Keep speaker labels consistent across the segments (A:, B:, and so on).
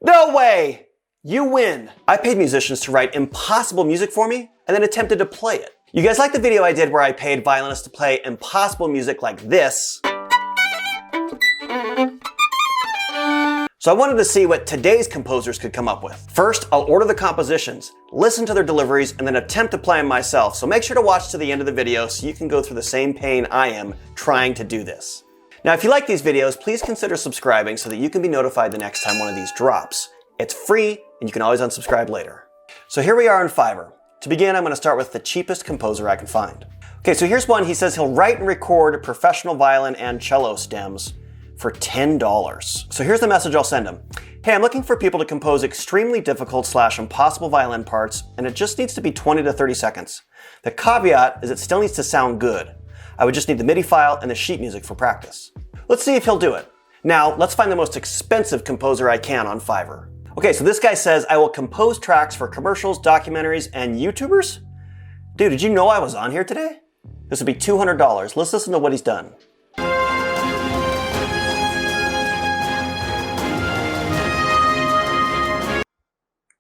A: No way! You win! I paid musicians to write impossible music for me and then attempted to play it. You guys like the video I did where I paid violinists to play impossible music like this? So I wanted to see what today's composers could come up with. First, I'll order the compositions, listen to their deliveries, and then attempt to play them myself. So make sure to watch to the end of the video so you can go through the same pain I am trying to do this. Now, if you like these videos, please consider subscribing so that you can be notified the next time one of these drops. It's free, and you can always unsubscribe later. So here we are on Fiverr. To begin, I'm going to start with the cheapest composer I can find. Okay, so here's one. He says he'll write and record professional violin and cello stems for $10. So here's the message I'll send him. Hey, I'm looking for people to compose extremely difficult / impossible violin parts, and it just needs to be 20 to 30 seconds. The caveat is it still needs to sound good. I would just need the MIDI file and the sheet music for practice. Let's see if he'll do it. Now, let's find the most expensive composer I can on Fiverr. Okay, so this guy says, I will compose tracks for commercials, documentaries, and YouTubers? Dude, did you know I was on here today? This would be $200. Let's listen to what he's done.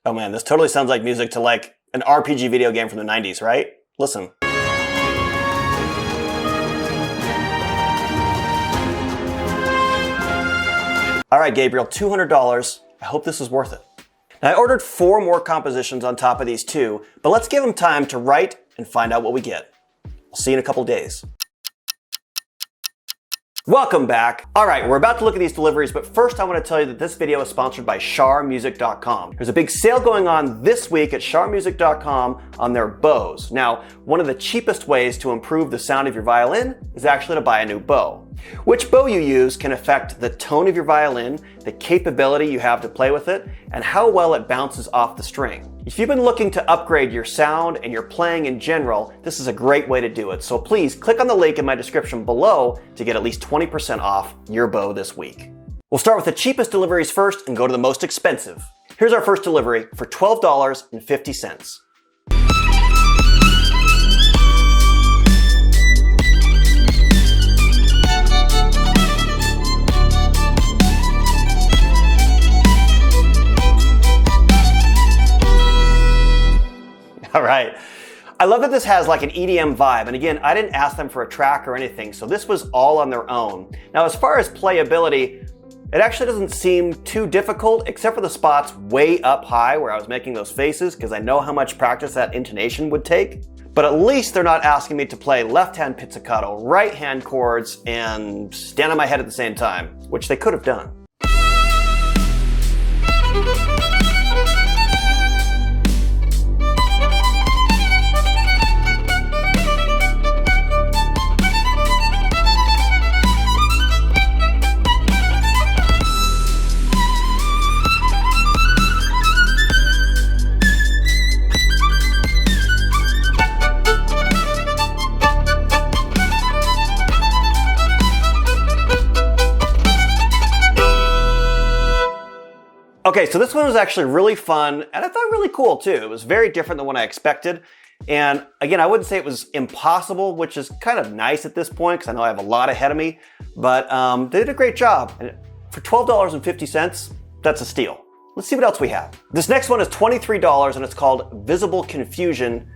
A: Oh man, this totally sounds like music to like an RPG video game from the 90s, right? Listen. All right, Gabriel, $200. I hope this is worth it. Now, I ordered 4 more compositions on top of these 2, but let's give him time to write and find out what we get. I'll see you in a couple days. Welcome back. All right, we're about to look at these deliveries, but first I want to tell you that this video is sponsored by charmusic.com. There's a big sale going on this week at charmusic.com on their bows. Now, one of the cheapest ways to improve the sound of your violin is actually to buy a new bow. Which bow you use can affect the tone of your violin, the capability you have to play with it, and how well it bounces off the string. If you've been looking to upgrade your sound and your playing in general, this is a great way to do it. So please click on the link in my description below to get at least 20% off your bow this week. We'll start with the cheapest deliveries first and go to the most expensive. Here's our first delivery for $12.50. All right. I love that this has like an EDM vibe. And again, I didn't ask them for a track or anything, so this was all on their own. Now, as far as playability, it actually doesn't seem too difficult, except for the spots way up high where I was making those faces, because I know how much practice that intonation would take. But at least they're not asking me to play left-hand pizzicato, right-hand chords, and stand on my head at the same time, which they could have done. Okay, so this one was actually really fun, and I thought really cool too. It was very different than what I expected. And again, I wouldn't say it was impossible, which is kind of nice at this point, because I know I have a lot ahead of me, but they did a great job. And for $12.50, that's a steal. Let's see what else we have. This next one is $23, and it's called Visible Confusion.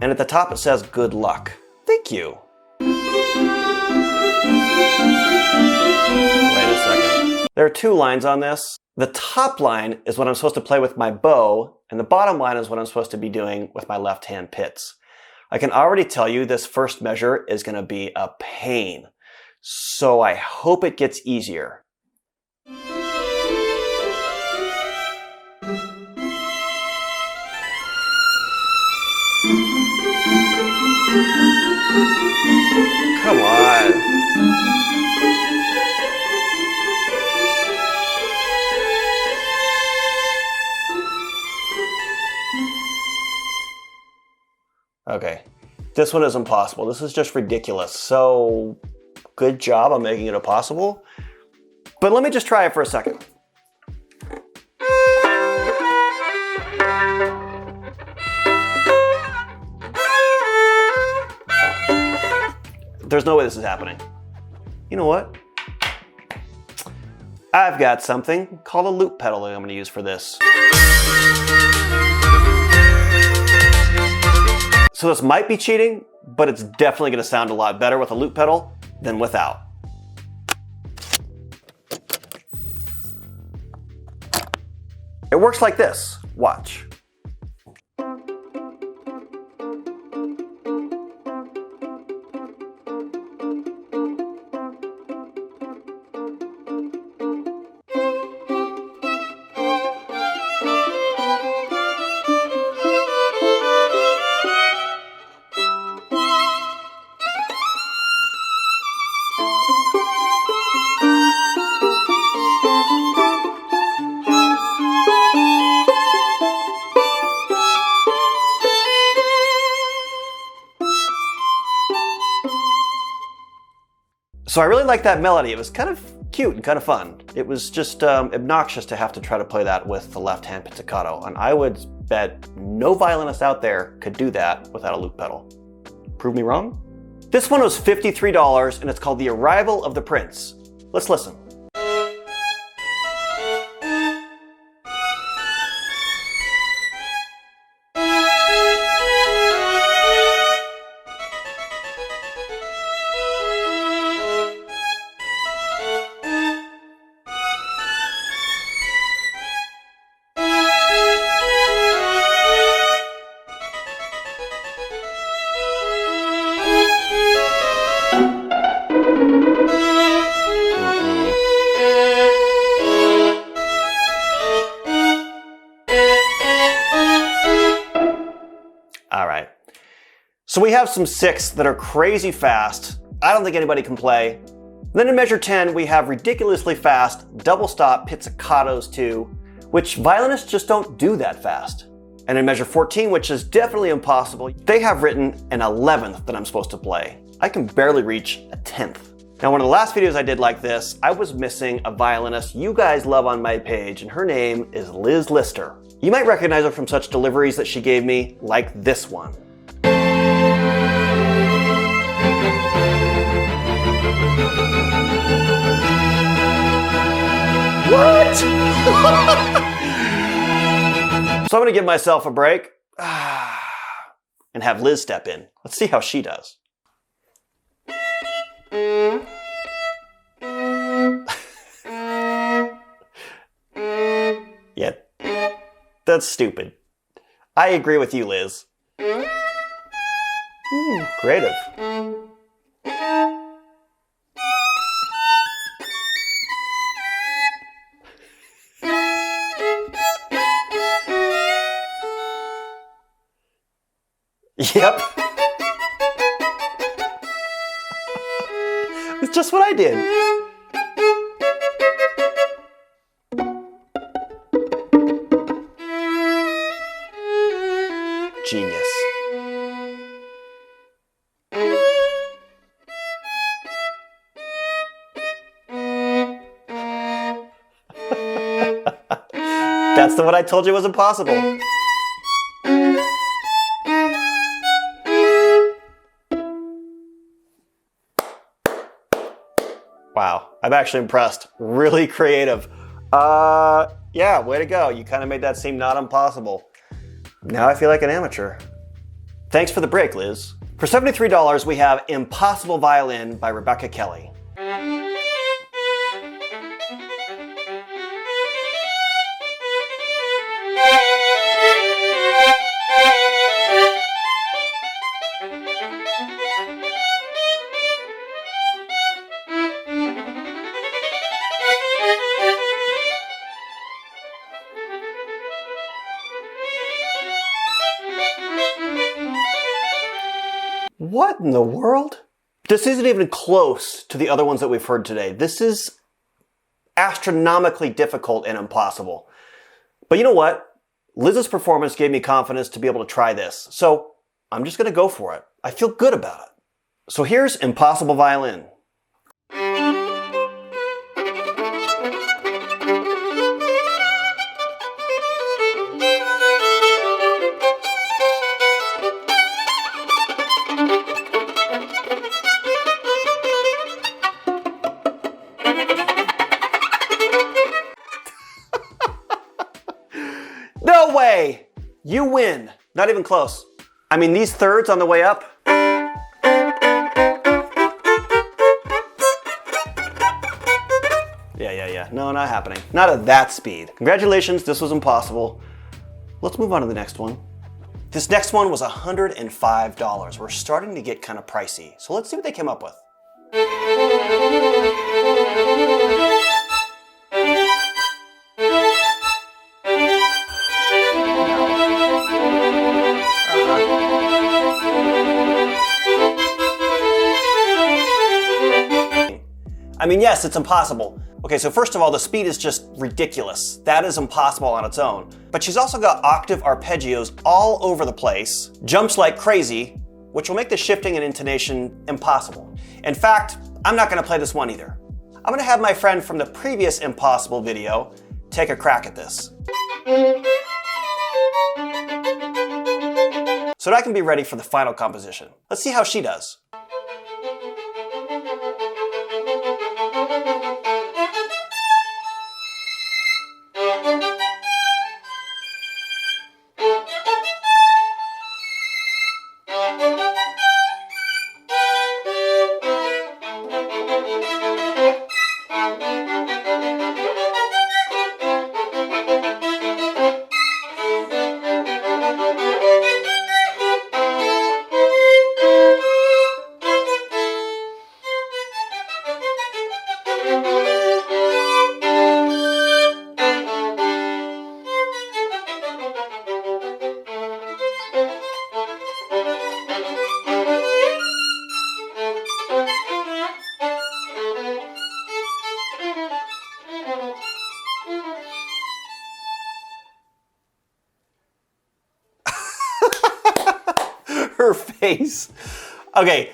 A: And at the top it says, good luck. Thank you. Wait a second. There are 2 lines on this. The top line is what I'm supposed to play with my bow, and the bottom line is what I'm supposed to be doing with my left-hand pits. I can already tell you this first measure is going to be a pain, so I hope it gets easier. Come on. Okay, this one is impossible. This is just ridiculous. So good job on making it impossible. But let me just try it for a second. There's no way this is happening. You know what? I've got something called a loop pedal that I'm going to use for this. So this might be cheating, but it's definitely going to sound a lot better with a loop pedal than without. It works like this. Watch. So I really like that melody. It was kind of cute and kind of fun. It was just obnoxious to have to try to play that with the left-hand pizzicato, and I would bet no violinist out there could do that without a loop pedal. Prove me wrong? This one was $53, and it's called The Arrival of the Prince. Let's listen. All right, so we have some 6 that are crazy fast. I don't think anybody can play. Then in measure 10, we have ridiculously fast double stop pizzicatos too, which violinists just don't do that fast. And in measure 14, which is definitely impossible, they have written an 11th that I'm supposed to play. I can barely reach a 10th. Now, one of the last videos I did like this, I was missing a violinist you guys love on my page, and her name is Liz Lister. You might recognize her from such deliveries that she gave me, like this one. What? So I'm gonna give myself a break and have Liz step in. Let's see how she does. Yeah, that's stupid. I agree with you, Liz. Creative. Yep. It's just what I did. Genius. That's the one I told you was impossible. Wow, I'm actually impressed. Really creative. Yeah, way to go. You kind of made that seem not impossible. Now I feel like an amateur. Thanks for the break, Liz. For $73, we have Impossible Violin by Rebecca Kelly. What in the world? This isn't even close to the other ones that we've heard today. This is astronomically difficult and impossible. But you know what? Liz's performance gave me confidence to be able to try this. So I'm just going to go for it. I feel good about it. So here's Impossible Violin. No way! You win. Not even close. I mean, these thirds on the way up. Yeah. No, not happening. Not at that speed. Congratulations, this was impossible. Let's move on to the next one. This next one was $105. We're starting to get kind of pricey. So let's see what they came up with. I mean, yes, it's impossible. Okay, so first of all, the speed is just ridiculous. That is impossible on its own. But she's also got octave arpeggios all over the place, jumps like crazy, which will make the shifting and intonation impossible. In fact, I'm not gonna play this one either. I'm gonna have my friend from the previous impossible video take a crack at this, so that I can be ready for the final composition. Let's see how she does. Her face. Okay,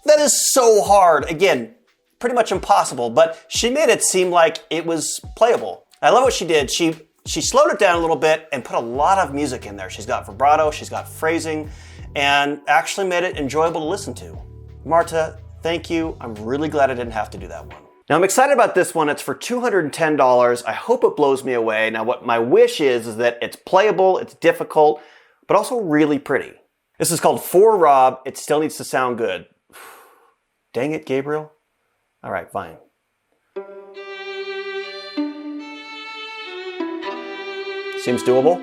A: that is so hard. Again, pretty much impossible, but she made it seem like it was playable. I love what she did. She slowed it down a little bit and put a lot of music in there. She's got vibrato, she's got phrasing, and actually made it enjoyable to listen to. Marta, thank you. I'm really glad I didn't have to do that one. Now I'm excited about this one. It's for $210. I hope it blows me away. Now what my wish is that it's playable, it's difficult, but also really pretty. This is called For Rob. It still needs to sound good. Dang it, Gabriel. All right, fine. Seems doable.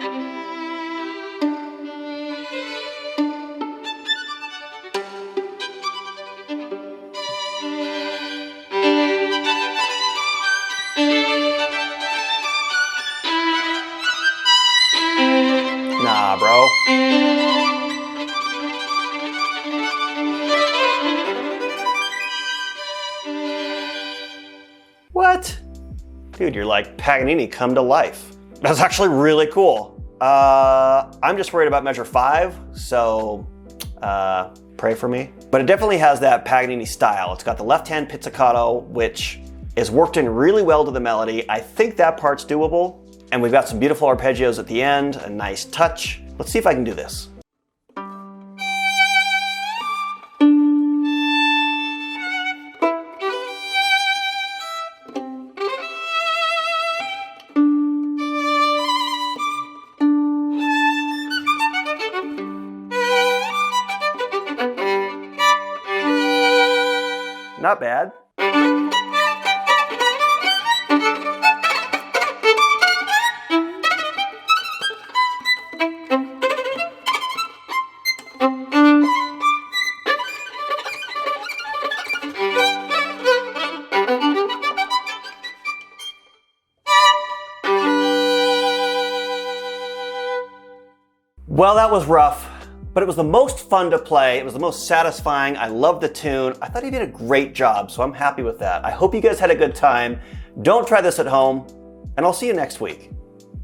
A: Nah, bro. What? Dude, you're like Paganini come to life. That's actually really cool. I'm just worried about measure 5, so pray for me. But it definitely has that Paganini style. It's got the left hand pizzicato, which is worked in really well to the melody. I think that part's doable. And we've got some beautiful arpeggios at the end, a nice touch. Let's see if I can do this. Not bad. Well, that was rough, but it was the most fun to play. It was the most satisfying. I loved the tune. I thought he did a great job, so I'm happy with that. I hope you guys had a good time. Don't try this at home, and I'll see you next week.